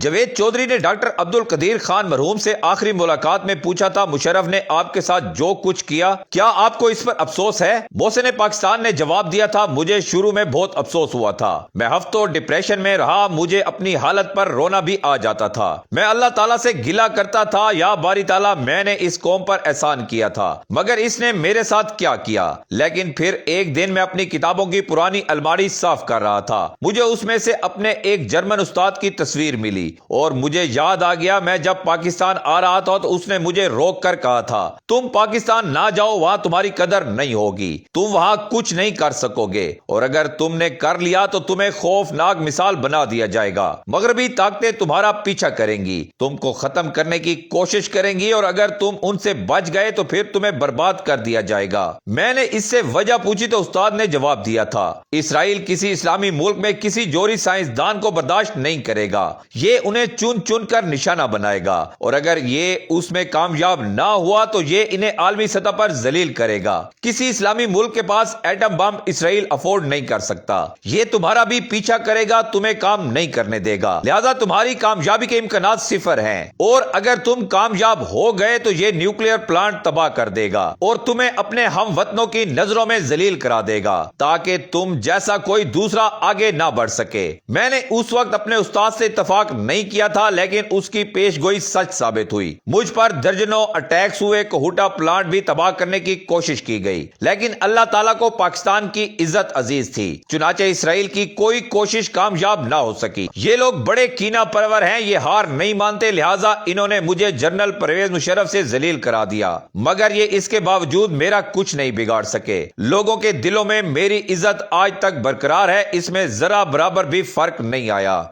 جاوید چودھری نے ڈاکٹر عبدالقدیر خان مرحوم سے آخری ملاقات میں پوچھا تھا، مشرف نے آپ کے ساتھ جو کچھ کیا، کیا آپ کو اس پر افسوس ہے؟ محسن پاکستان نے جواب دیا تھا، مجھے شروع میں بہت افسوس ہوا تھا، میں ہفتوں ڈپریشن میں رہا، مجھے اپنی حالت پر رونا بھی آ جاتا تھا، میں اللہ تعالیٰ سے گلہ کرتا تھا، یا باری تعالیٰ میں نے اس قوم پر احسان کیا تھا مگر اس نے میرے ساتھ کیا کیا۔ لیکن پھر ایک دن میں اپنی کتابوں کی پرانی الماری صاف کر رہا تھا، مجھے اس میں سے اپنے ایک جرمن استاد کی تصویر ملی اور مجھے یاد آ گیا میں جب پاکستان آ رہا تھا تو اس نے مجھے روک کر کہا تھا، تم پاکستان نہ جاؤ، وہاں تمہاری قدر نہیں ہوگی، تم وہاں کچھ نہیں کر سکو گے، اور اگر تم نے کر لیا تو تمہیں خوفناک مثال بنا دیا جائے گا، مغربی طاقتیں تمہارا پیچھا کریں گی، تم کو ختم کرنے کی کوشش کریں گی، اور اگر تم ان سے بچ گئے تو پھر تمہیں برباد کر دیا جائے گا۔ میں نے اس سے وجہ پوچھی تو استاد نے جواب دیا تھا، اسرائیل کسی اسلامی ملک میں کسی جوہری سائنسدان کو برداشت نہیں کرے گا، یہ انہیں چن چن کر نشانہ بنائے گا، اور اگر یہ اس میں کامیاب نہ ہوا تو یہ انہیں عالمی سطح پر ذلیل کرے گا۔ کسی اسلامی ملک کے پاس ایٹم بم اسرائیل افورڈ نہیں کر سکتا، یہ تمہارا بھی پیچھا کرے گا، تمہیں کام نہیں کرنے دے گا، لہذا تمہاری کامیابی کے امکانات صفر ہیں، اور اگر تم کامیاب ہو گئے تو یہ نیوکلیئر پلانٹ تباہ کر دے گا اور تمہیں اپنے ہم وطنوں کی نظروں میں ذلیل کرا دے گا تاکہ تم جیسا کوئی دوسرا آگے نہ بڑھ سکے۔ میں نے اس وقت اپنے استاد سے اتفاق نہیں کیا تھا، لیکن اس کی پیش گوئی سچ ثابت ہوئی، مجھ پر درجنوں اٹیکس ہوئے، کوہوٹا پلانٹ بھی تباہ کرنے کی کوشش کی گئی، لیکن اللہ تعالیٰ کو پاکستان کی عزت عزیز تھی، چنانچہ اسرائیل کی کوئی کوشش کامیاب نہ ہو سکی۔ یہ لوگ بڑے کینہ پرور ہیں، یہ ہار نہیں مانتے، لہٰذا انہوں نے مجھے جنرل پرویز مشرف سے ذلیل کرا دیا، مگر یہ اس کے باوجود میرا کچھ نہیں بگاڑ سکے۔ لوگوں کے دلوں میں میری عزت آج تک برقرار ہے، اس میں ذرا برابر بھی فرق نہیں آیا۔